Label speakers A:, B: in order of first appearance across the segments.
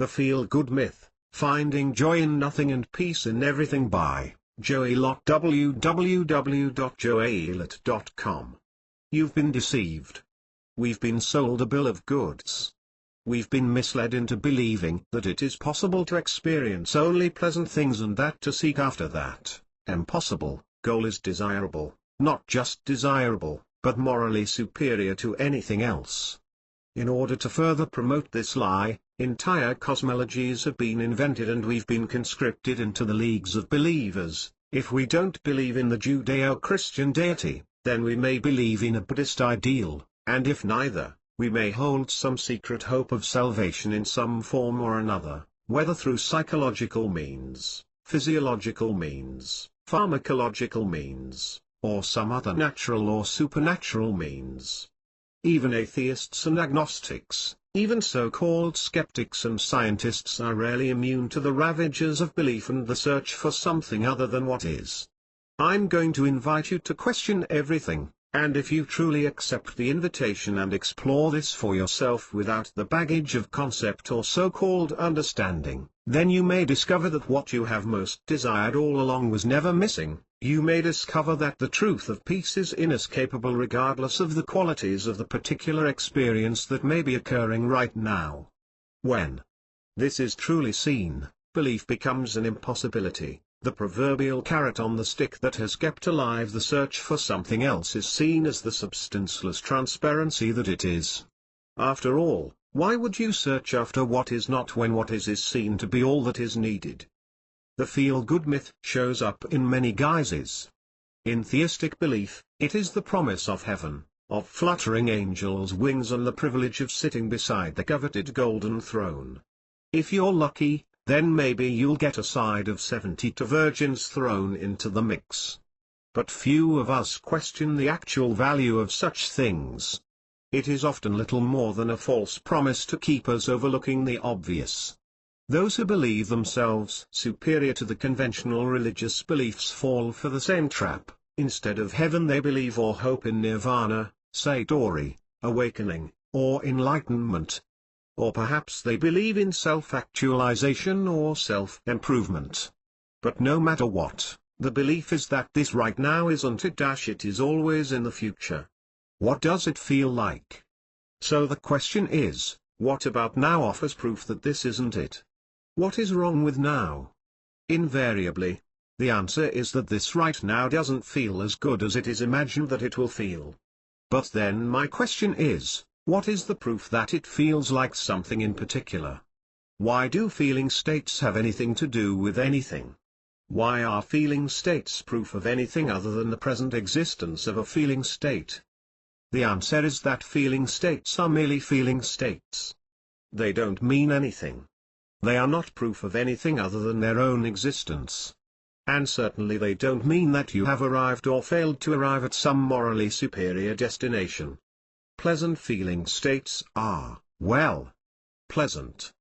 A: The Feel-Good Myth, Finding Joy in Nothing and Peace in Everything by Joey Lott, www.joeylott.com. You've been deceived. We've been sold a bill of goods. We've been misled into believing that it is possible to experience only pleasant things and that to seek after that impossible goal is desirable, not just desirable, but morally superior to anything else. In order to further promote this lie, entire cosmologies have been invented and we've been conscripted into the leagues of believers. If we don't believe in the Judeo-Christian deity, then we may believe in a Buddhist ideal, and if neither, we may hold some secret hope of salvation in some form or another, whether through psychological means, physiological means, pharmacological means, or some other natural or supernatural means. Even atheists and agnostics, even so-called skeptics and scientists are rarely immune to the ravages of belief and the search for something other than what is. I'm going to invite you to question everything, and if you truly accept the invitation and explore this for yourself without the baggage of concept or so-called understanding, then you may discover that what you have most desired all along was never missing. You may discover that the truth of peace is inescapable regardless of the qualities of the particular experience that may be occurring right now. When this is truly seen, belief becomes an impossibility. The proverbial carrot on the stick that has kept alive the search for something else is seen as the substanceless transparency that it is. After all, why would you search after what is not when what is seen to be all that is needed? The feel-good myth shows up in many guises. In theistic belief, it is the promise of heaven, of fluttering angels' wings and the privilege of sitting beside the coveted golden throne. If you're lucky, then maybe you'll get a side of 72 virgins thrown into the mix. But few of us question the actual value of such things. It is often little more than a false promise to keep us overlooking the obvious. Those who believe themselves superior to the conventional religious beliefs fall for the same trap. Instead of heaven they believe or hope in nirvana, satori, awakening, or enlightenment. Or perhaps they believe in self-actualization or self-improvement. But no matter what, the belief is that this right now isn't it. It is always in the future. What does it feel like? So the question is, what about now offers proof that this isn't it? What is wrong with now? Invariably, the answer is that this right now doesn't feel as good as it is imagined that it will feel. But then my question is, what is the proof that it feels like something in particular? Why do feeling states have anything to do with anything? Why are feeling states proof of anything other than the present existence of a feeling state? The answer is that feeling states are merely feeling states. They don't mean anything. They are not proof of anything other than their own existence. And certainly they don't mean that you have arrived or failed to arrive at some morally superior destination. Pleasant feeling states are, well, pleasant.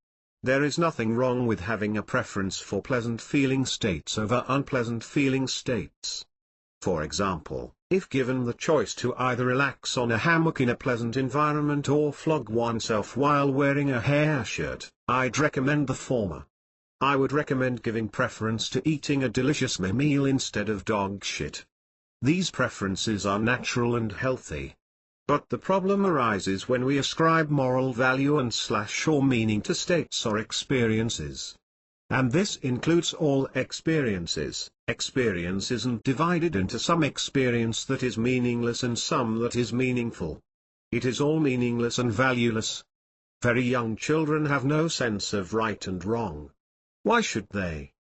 A: There is nothing wrong with having a preference for pleasant feeling states over unpleasant feeling states. For example, if given the choice to either relax on a hammock in a pleasant environment or flog oneself while wearing a hair shirt, I'd recommend the former. I would recommend giving preference to eating a delicious meal instead of dog shit. These preferences are natural and healthy. But the problem arises when we ascribe moral value and or meaning to states or experiences. And this includes all experiences. Experience isn't divided into some experience that is meaningless and some that is meaningful. It is all meaningless and valueless. Very young children have no sense of right and wrong. Why should they?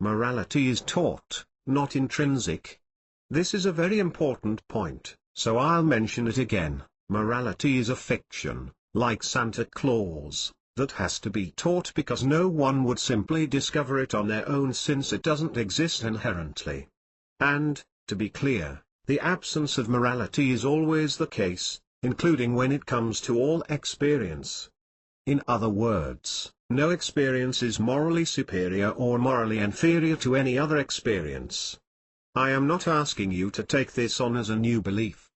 A: Morality is taught, not intrinsic. This is a very important point, so I'll mention it again. Morality is a fiction, like Santa Claus, that has to be taught because no one would simply discover it on their own since it doesn't exist inherently. And, to be clear, the absence of morality is always the case, including when it comes to all experience. In other words, no experience is morally superior or morally inferior to any other experience. I am not asking you to take this on as a new belief.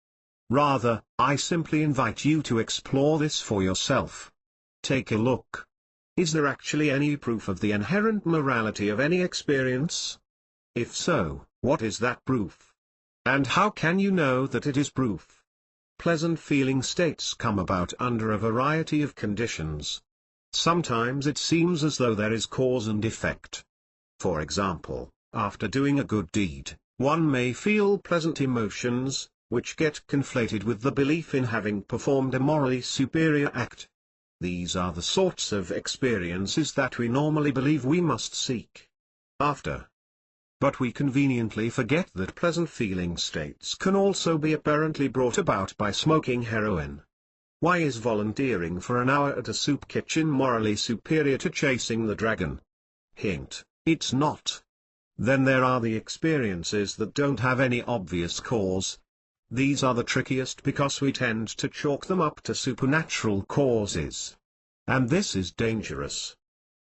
A: Rather, I simply invite you to explore this for yourself. Take a look. Is there actually any proof of the inherent morality of any experience? If so, what is that proof? And how can you know that it is proof? Pleasant feeling states come about under a variety of conditions. Sometimes it seems as though there is cause and effect. For example, after doing a good deed, one may feel pleasant emotions, which get conflated with the belief in having performed a morally superior act. These are the sorts of experiences that we normally believe we must seek after. But we conveniently forget that pleasant feeling states can also be apparently brought about by smoking heroin. Why is volunteering for an hour at a soup kitchen morally superior to chasing the dragon? Hint: it's not. Then there are the experiences that don't have any obvious cause. These are the trickiest because we tend to chalk them up to supernatural causes. And this is dangerous.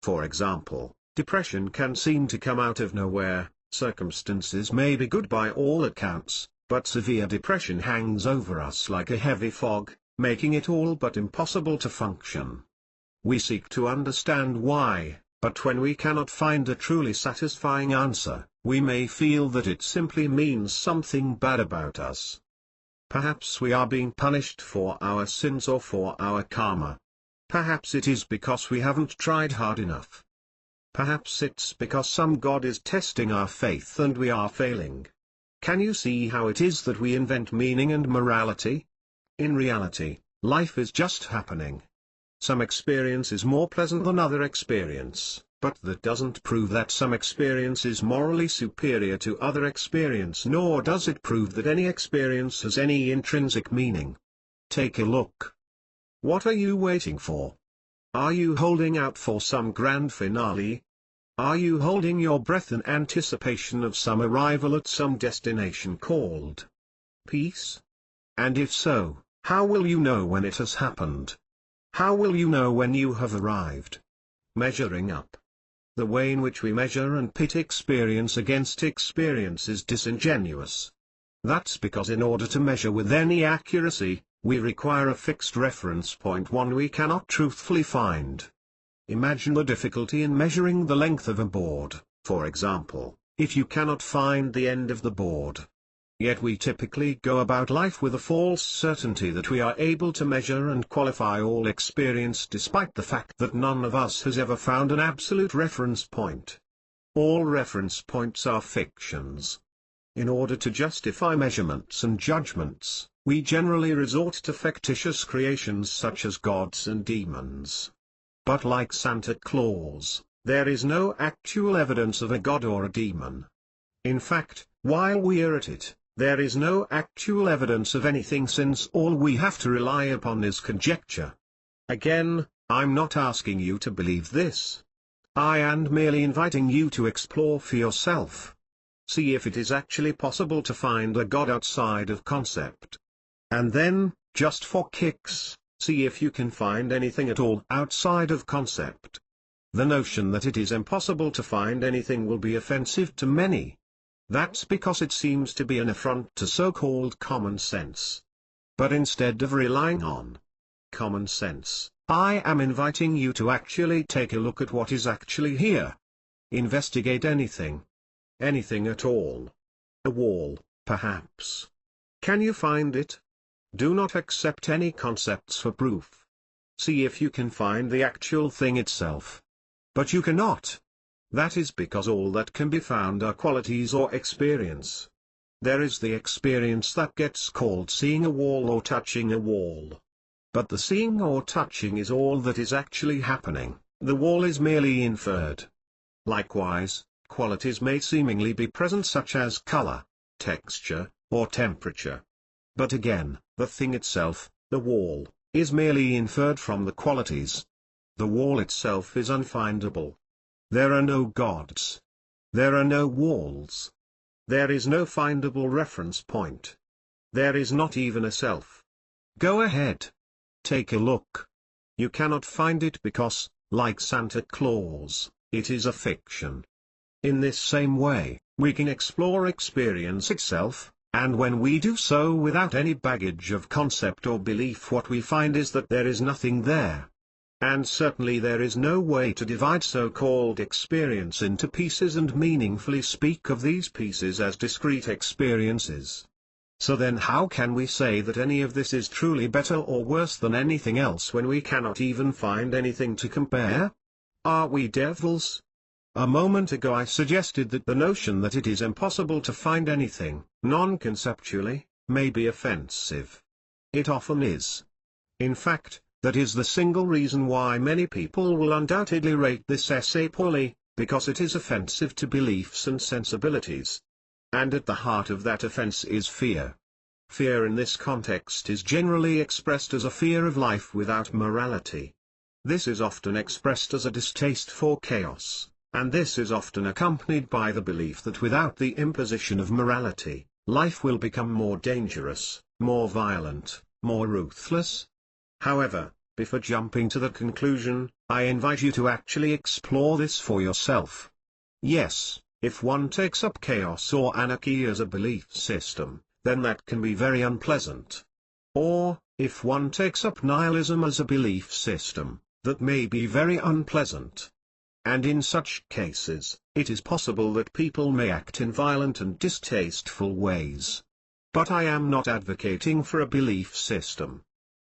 A: For example, depression can seem to come out of nowhere. Circumstances may be good by all accounts, but severe depression hangs over us like a heavy fog, making it all but impossible to function. We seek to understand why, but when we cannot find a truly satisfying answer, we may feel that it simply means something bad about us. Perhaps we are being punished for our sins or for our karma. Perhaps it is because we haven't tried hard enough. Perhaps it's because some god is testing our faith and we are failing. Can you see how it is that we invent meaning and morality? In reality, life is just happening. Some experience is more pleasant than other experience, but that doesn't prove that some experience is morally superior to other experience, nor does it prove that any experience has any intrinsic meaning. Take a look. What are you waiting for? Are you holding out for some grand finale? Are you holding your breath in anticipation of some arrival at some destination called peace? And if so, how will you know when it has happened? How will you know when you have arrived? Measuring up. The way in which we measure and pit experience against experience is disingenuous. That's because in order to measure with any accuracy, we require a fixed reference point, one we cannot truthfully find. Imagine the difficulty in measuring the length of a board, for example, if you cannot find the end of the board. Yet we typically go about life with a false certainty that we are able to measure and qualify all experience, despite the fact that none of us has ever found an absolute reference point. All reference points are fictions. In order to justify measurements and judgments, we generally resort to fictitious creations such as gods and demons. But like Santa Claus, there is no actual evidence of a god or a demon. In fact, while we are at it, there is no actual evidence of anything, since all we have to rely upon is conjecture. Again, I'm not asking you to believe this. I am merely inviting you to explore for yourself. See if it is actually possible to find a god outside of concept. And then, just for kicks, see if you can find anything at all outside of concept. The notion that it is impossible to find anything will be offensive to many. That's because it seems to be an affront to so-called common sense. But instead of relying on common sense, I am inviting you to actually take a look at what is actually here. Investigate anything. Anything at all. A wall, perhaps. Can you find it? Do not accept any concepts for proof. See if you can find the actual thing itself. But you cannot. That is because all that can be found are qualities or experience. There is the experience that gets called seeing a wall or touching a wall. But the seeing or touching is all that is actually happening, the wall is merely inferred. Likewise, qualities may seemingly be present, such as color, texture, or temperature. But again, the thing itself, the wall, is merely inferred from the qualities. The wall itself is unfindable. There are no gods. There are no walls. There is no findable reference point. There is not even a self. Go ahead. Take a look. You cannot find it because, like Santa Claus, it is a fiction. In this same way, we can explore experience itself, and when we do so without any baggage of concept or belief, what we find is that there is nothing there. And certainly there is no way to divide so-called experience into pieces and meaningfully speak of these pieces as discrete experiences. So then how can we say that any of this is truly better or worse than anything else when we cannot even find anything to compare? Are we devils? A moment ago I suggested that the notion that it is impossible to find anything, non-conceptually, may be offensive. It often is. In fact, that is the single reason why many people will undoubtedly rate this essay poorly, because it is offensive to beliefs and sensibilities. And at the heart of that offense is fear. Fear in this context is generally expressed as a fear of life without morality. This is often expressed as a distaste for chaos, and this is often accompanied by the belief that without the imposition of morality, life will become more dangerous, more violent, more ruthless. However, before jumping to the conclusion, I invite you to actually explore this for yourself. Yes, if one takes up chaos or anarchy as a belief system, then that can be very unpleasant. Or, if one takes up nihilism as a belief system, that may be very unpleasant. And in such cases, it is possible that people may act in violent and distasteful ways. But I am not advocating for a belief system.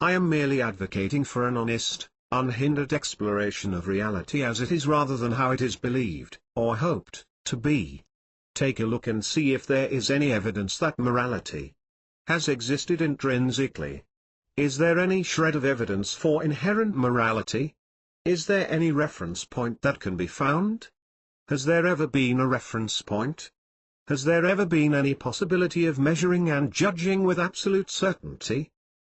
A: I am merely advocating for an honest, unhindered exploration of reality as it is rather than how it is believed, or hoped, to be. Take a look and see if there is any evidence that morality has existed intrinsically. Is there any shred of evidence for inherent morality? Is there any reference point that can be found? Has there ever been a reference point? Has there ever been any possibility of measuring and judging with absolute certainty?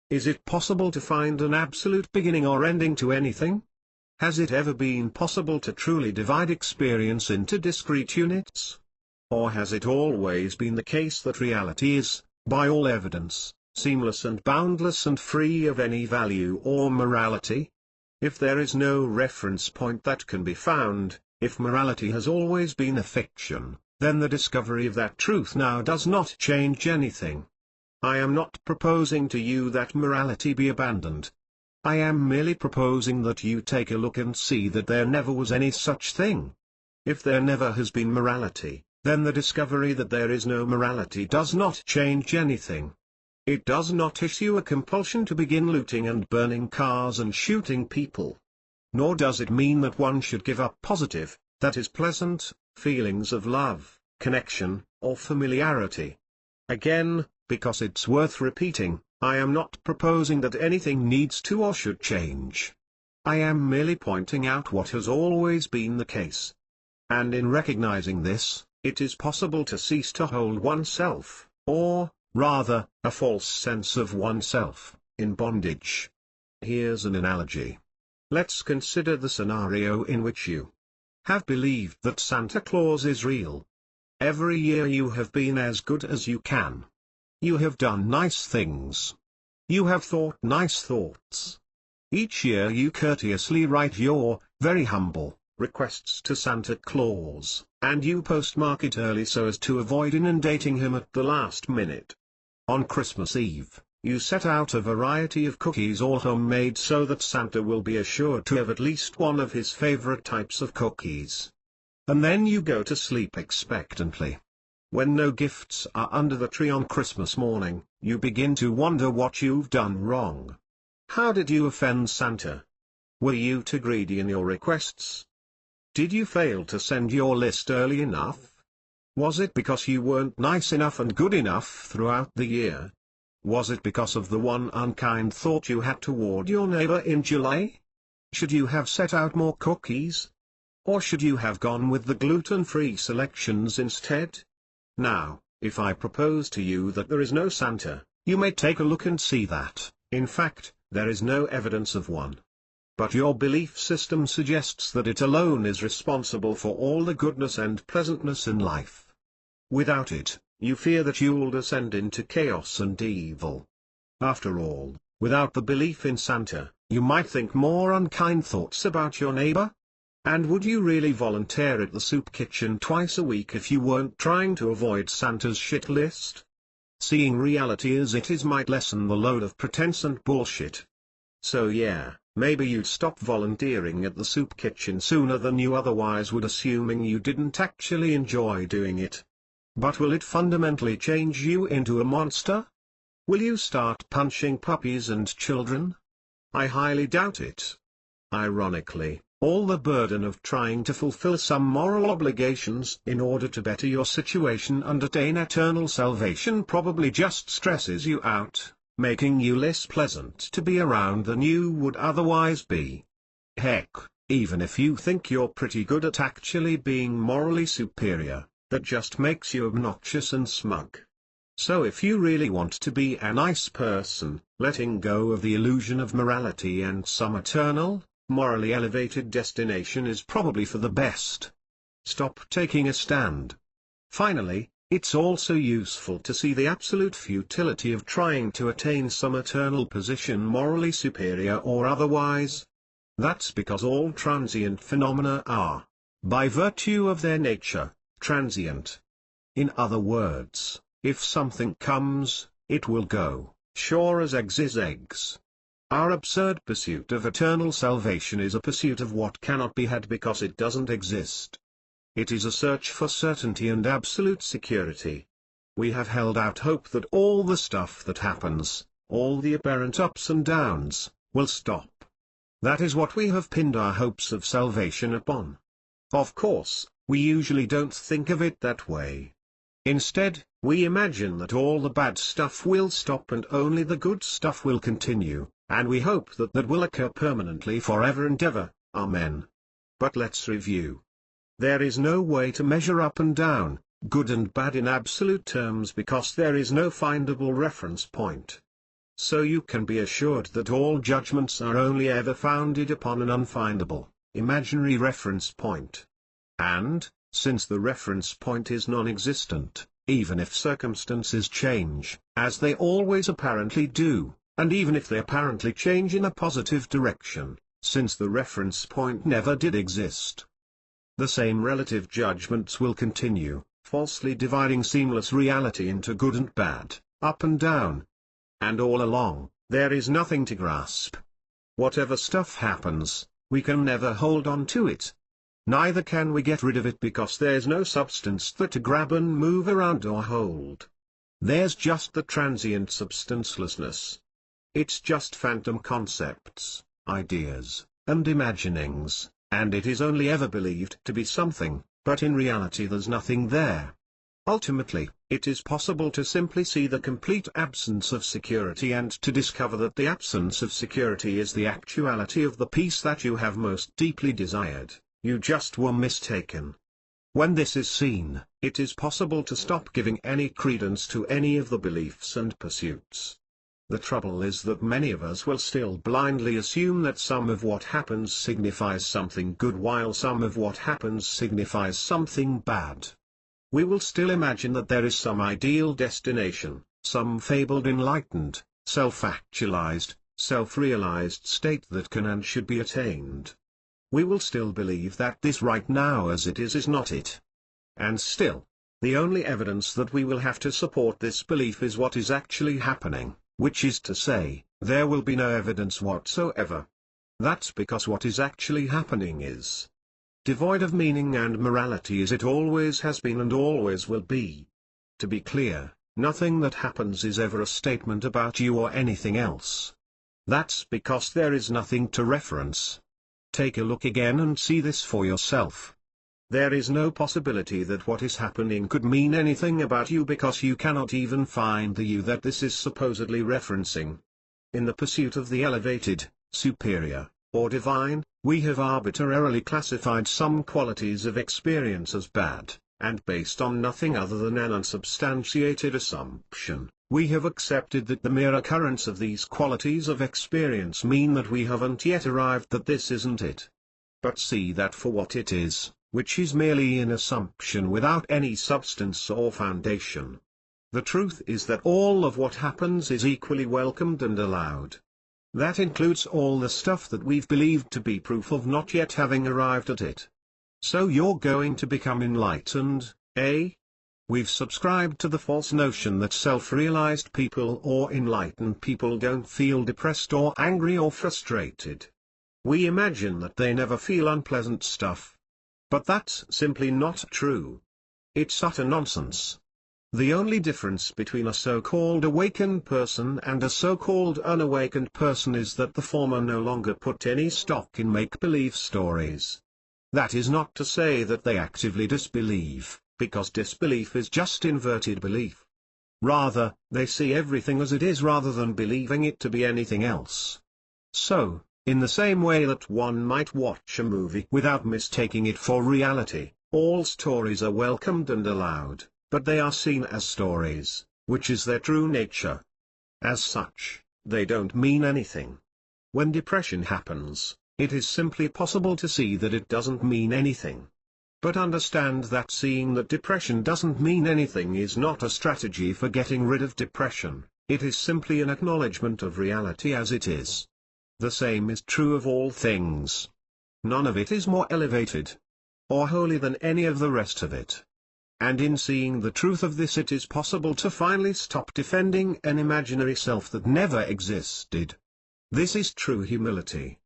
A: Is it possible to find an absolute beginning or ending to anything? Has it ever been possible to truly divide experience into discrete units? Or has it always been the case that reality is, by all evidence, seamless and boundless and free of any value or morality? If there is no reference point that can be found, if morality has always been a fiction, then the discovery of that truth now does not change anything. I am not proposing to you that morality be abandoned. I am merely proposing that you take a look and see that there never was any such thing. If there never has been morality, then the discovery that there is no morality does not change anything. It does not issue a compulsion to begin looting and burning cars and shooting people. Nor does it mean that one should give up positive, that is pleasant, feelings of love, connection, or familiarity. Again, because it's worth repeating, I am not proposing that anything needs to or should change. I am merely pointing out what has always been the case. And in recognizing this, it is possible to cease to hold oneself, or, rather, a false sense of oneself, in bondage. Here's an analogy. Let's consider the scenario in which you have believed that Santa Claus is real. Every year you have been as good as you can. You have done nice things. You have thought nice thoughts. Each year you courteously write your, very humble, requests to Santa Claus, and you postmark it early so as to avoid inundating him at the last minute. On Christmas Eve, you set out a variety of cookies all homemade so that Santa will be assured to have at least one of his favorite types of cookies. And then you go to sleep expectantly. When no gifts are under the tree on Christmas morning, you begin to wonder what you've done wrong. How did you offend Santa? Were you too greedy in your requests? Did you fail to send your list early enough? Was it because you weren't nice enough and good enough throughout the year? Was it because of the one unkind thought you had toward your neighbor in July? Should you have set out more cookies? Or should you have gone with the gluten-free selections instead? Now, if I propose to you that there is no Santa, you may take a look and see that, in fact, there is no evidence of one. But your belief system suggests that it alone is responsible for all the goodness and pleasantness in life. Without it, you fear that you'll descend into chaos and evil. After all, without the belief in Santa, you might think more unkind thoughts about your neighbor. And would you really volunteer at the soup kitchen twice a week if you weren't trying to avoid Santa's shit list? Seeing reality as it is might lessen the load of pretense and bullshit. So yeah, Maybe you'd stop volunteering at the soup kitchen sooner than you otherwise would, assuming you didn't actually enjoy doing it. But will it fundamentally change you into a monster? Will you start punching puppies and children? I highly doubt it. Ironically, all the burden of trying to fulfill some moral obligations in order to better your situation and attain eternal salvation probably just stresses you out, making you less pleasant to be around than you would otherwise be. Heck, even if you think you're pretty good at actually being morally superior, that just makes you obnoxious and smug. So if you really want to be a nice person, letting go of the illusion of morality and some eternal, morally elevated destination is probably for the best. Stop taking a stand. Finally, it's also useful to see the absolute futility of trying to attain some eternal position morally superior or otherwise. That's because all transient phenomena are, by virtue of their nature, transient. In other words, if something comes, it will go, sure as eggs is eggs. Our absurd pursuit of eternal salvation is a pursuit of what cannot be had because it doesn't exist. It is a search for certainty and absolute security. We have held out hope that all the stuff that happens, all the apparent ups and downs, will stop. That is what we have pinned our hopes of salvation upon. Of course, we usually don't think of it that way. Instead, we imagine that all the bad stuff will stop and only the good stuff will continue, and we hope that that will occur permanently forever and ever. Amen. But let's review. There is no way to measure up and down, good and bad in absolute terms because there is no findable reference point. So you can be assured that all judgments are only ever founded upon an unfindable, imaginary reference point. And, since the reference point is non-existent, even if circumstances change, as they always apparently do, and even if they apparently change in a positive direction, since the reference point never did exist, the same relative judgments will continue, falsely dividing seamless reality into good and bad, up and down. And all along, there is nothing to grasp. Whatever stuff happens, we can never hold on to it. Neither can we get rid of it because there's no substance there to grab and move around or hold. There's just the transient substancelessness. It's just phantom concepts, ideas, and imaginings, and it is only ever believed to be something, but in reality there's nothing there. Ultimately, it is possible to simply see the complete absence of security and to discover that the absence of security is the actuality of the peace that you have most deeply desired. You just were mistaken. When this is seen, it is possible to stop giving any credence to any of the beliefs and pursuits. The trouble is that many of us will still blindly assume that some of what happens signifies something good while some of what happens signifies something bad. We will still imagine that there is some ideal destination, some fabled enlightened, self-actualized, self-realized state that can and should be attained. We will still believe that this right now as it is not it. And still, the only evidence that we will have to support this belief is what is actually happening, which is to say, there will be no evidence whatsoever. That's because what is actually happening is devoid of meaning and morality as it always has been and always will be. To be clear, nothing that happens is ever a statement about you or anything else. That's because there is nothing to reference. Take a look again and see this for yourself. There is no possibility that what is happening could mean anything about you because you cannot even find the you that this is supposedly referencing. In the pursuit of the elevated, superior, or divine, we have arbitrarily classified some qualities of experience as bad, and based on nothing other than an unsubstantiated assumption, we have accepted that the mere occurrence of these qualities of experience mean that we haven't yet arrived that this isn't it. But see that for what it is, which is merely an assumption without any substance or foundation. The truth is that all of what happens is equally welcomed and allowed. That includes all the stuff that we've believed to be proof of not yet having arrived at it. So you're going to become enlightened, eh? We've subscribed to the false notion that self-realized people or enlightened people don't feel depressed or angry or frustrated, We imagine that they never feel unpleasant stuff. But that's simply not true. It's utter nonsense. The only difference between a so-called awakened person and a so-called unawakened person is that the former no longer put any stock in make-believe stories. That is not to say that they actively disbelieve, because disbelief is just inverted belief. Rather, they see everything as it is rather than believing it to be anything else. So, in the same way that one might watch a movie without mistaking it for reality, all stories are welcomed and allowed, but they are seen as stories, which is their true nature. As such, they don't mean anything. When depression happens, it is simply possible to see that it doesn't mean anything. But understand that seeing that depression doesn't mean anything is not a strategy for getting rid of depression, it is simply an acknowledgement of reality as it is. The same is true of all things. None of it is more elevated or holy than any of the rest of it. And in seeing the truth of this, it is possible to finally stop defending an imaginary self that never existed. This is true humility.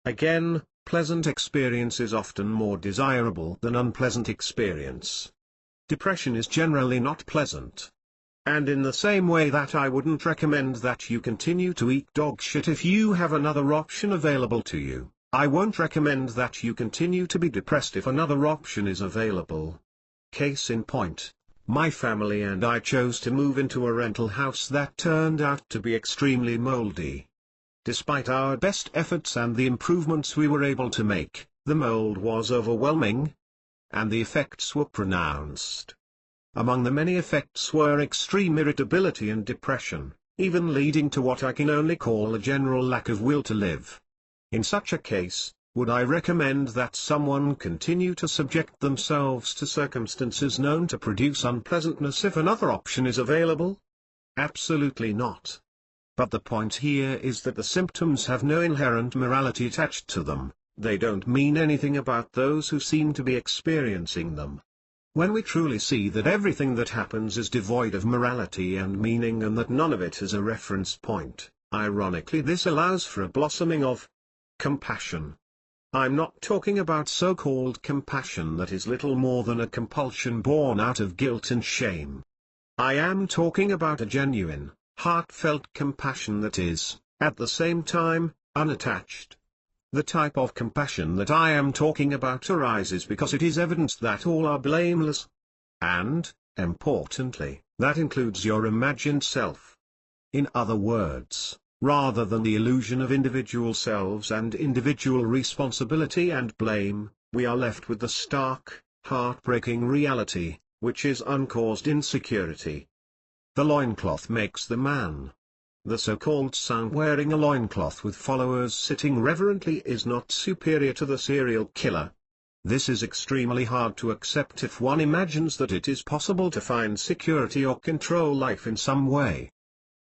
A: Again, pleasant experience is often more desirable than unpleasant experience. Depression is generally not pleasant. And in the same way that I wouldn't recommend that you continue to eat dog shit if you have another option available to you, I won't recommend that you continue to be depressed if another option is available. Case in point, my family and I chose to move into a rental house that turned out to be extremely moldy. Despite our best efforts and the improvements we were able to make, the mold was overwhelming, and the effects were pronounced. Among the many effects were extreme irritability and depression, even leading to what I can only call a general lack of will to live. In such a case, would I recommend that someone continue to subject themselves to circumstances known to produce unpleasantness if another option is available? Absolutely not. But the point here is that the symptoms have no inherent morality attached to them, they don't mean anything about those who seem to be experiencing them. When we truly see that everything that happens is devoid of morality and meaning and that none of it is a reference point, ironically this allows for a blossoming of compassion. I'm not talking about so-called compassion that is little more than a compulsion born out of guilt and shame. I am talking about a genuine, heartfelt compassion that is, at the same time, unattached. The type of compassion that I am talking about arises because it is evidence that all are blameless. And, importantly, that includes your imagined self. In other words, rather than the illusion of individual selves and individual responsibility and blame, we are left with the stark, heartbreaking reality, which is uncaused insecurity. The loincloth makes the man. The so-called saint wearing a loincloth with followers sitting reverently is not superior to the serial killer. This is extremely hard to accept if one imagines that it is possible to find security or control life in some way.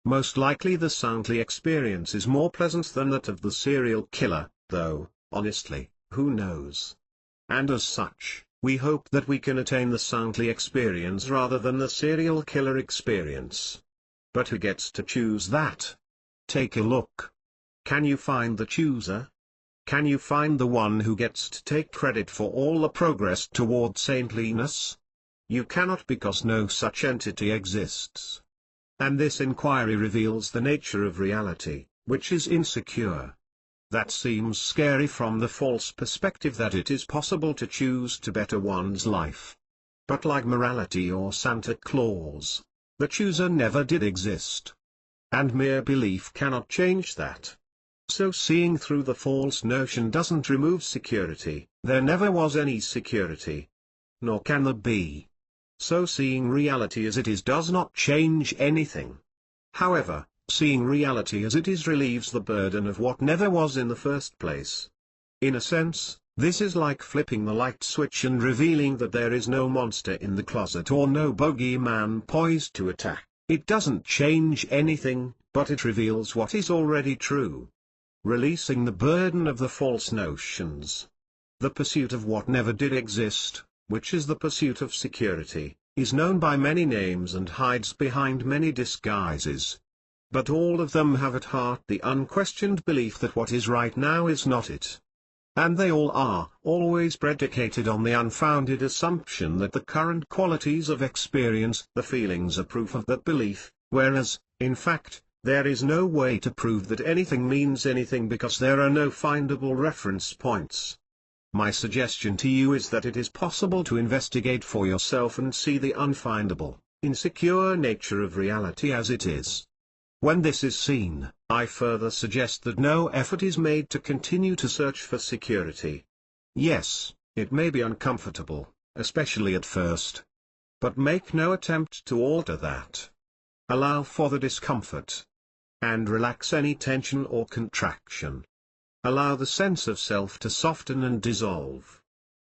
A: Most likely the saintly experience is more pleasant than that of the serial killer, though, honestly, who knows? And as such, we hope that we can attain the saintly experience rather than the serial killer experience. But who gets to choose that? Take a look. Can you find the chooser? Can you find the one who gets to take credit for all the progress toward saintliness? You cannot, because no such entity exists. And this inquiry reveals the nature of reality, which is insecure. That seems scary from the false perspective that it is possible to choose to better one's life. But like morality or Santa Claus, the chooser never did exist. And mere belief cannot change that. So seeing through the false notion doesn't remove security, there never was any security. Nor can there be. So seeing reality as it is does not change anything. However, seeing reality as it is relieves the burden of what never was in the first place. In a sense, this is like flipping the light switch and revealing that there is no monster in the closet or no bogeyman poised to attack. It doesn't change anything, but it reveals what is already true. Releasing the burden of the false notions. The pursuit of what never did exist, which is the pursuit of security, is known by many names and hides behind many disguises. But all of them have at heart the unquestioned belief that what is right now is not it. And they all are always predicated on the unfounded assumption that the current qualities of experience, the feelings, are proof of that belief, whereas, in fact, there is no way to prove that anything means anything because there are no findable reference points. My suggestion to you is that it is possible to investigate for yourself and see the unfindable, insecure nature of reality as it is. When this is seen, I further suggest that no effort is made to continue to search for security. Yes, it may be uncomfortable, especially at first. But make no attempt to alter that. Allow for the discomfort. And relax any tension or contraction. Allow the sense of self to soften and dissolve.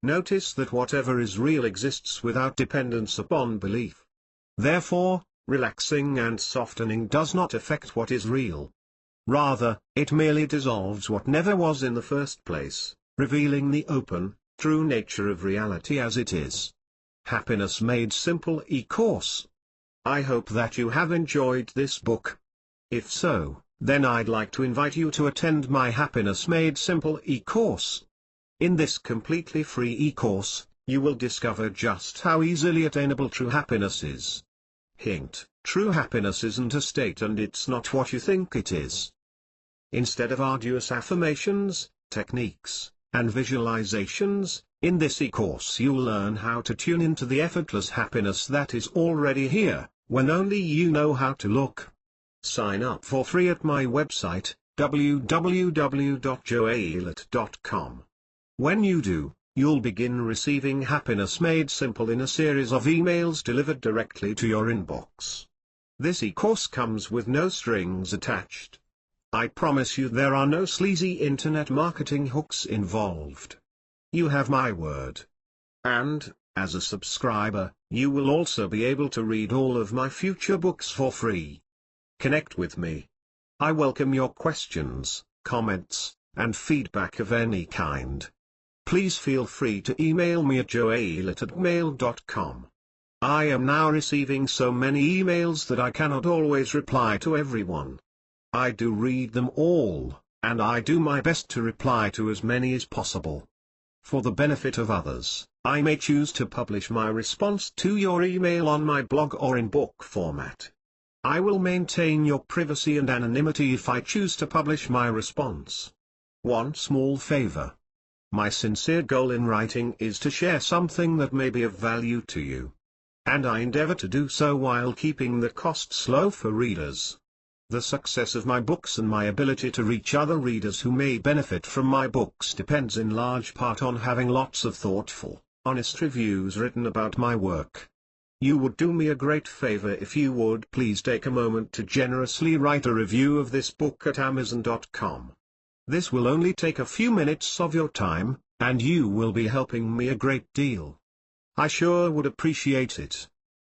A: Notice that whatever is real exists without dependence upon belief. Therefore, relaxing and softening does not affect what is real. Rather, it merely dissolves what never was in the first place, revealing the open, true nature of reality as it is. Happiness Made Simple e-course. I hope that you have enjoyed this book. If so, then I'd like to invite you to attend my Happiness Made Simple e-course. In this completely free e-course, you will discover just how easily attainable true happiness is. Hint: true happiness isn't a state and it's not what you think it is. Instead of arduous affirmations, techniques, and visualizations, in this e-course you'll learn how to tune into the effortless happiness that is already here, when only you know how to look. Sign up for free at my website, www.joeilert.com. When you do, you'll begin receiving Happiness Made Simple in a series of emails delivered directly to your inbox. This e-course comes with no strings attached. I promise you there are no sleazy internet marketing hooks involved. You have my word. And, as a subscriber, you will also be able to read all of my future books for free. Connect with me. I welcome your questions, comments, and feedback of any kind. Please feel free to email me at joeilert@mail.com. I am now receiving so many emails that I cannot always reply to everyone. I do read them all, and I do my best to reply to as many as possible. For the benefit of others, I may choose to publish my response to your email on my blog or in book format. I will maintain your privacy and anonymity if I choose to publish my response. One small favor. My sincere goal in writing is to share something that may be of value to you. And I endeavor to do so while keeping the costs low for readers. The success of my books and my ability to reach other readers who may benefit from my books depends in large part on having lots of thoughtful, honest reviews written about my work. You would do me a great favor if you would please take a moment to generously write a review of this book at Amazon.com. This will only take a few minutes of your time, and you will be helping me a great deal. I sure would appreciate it.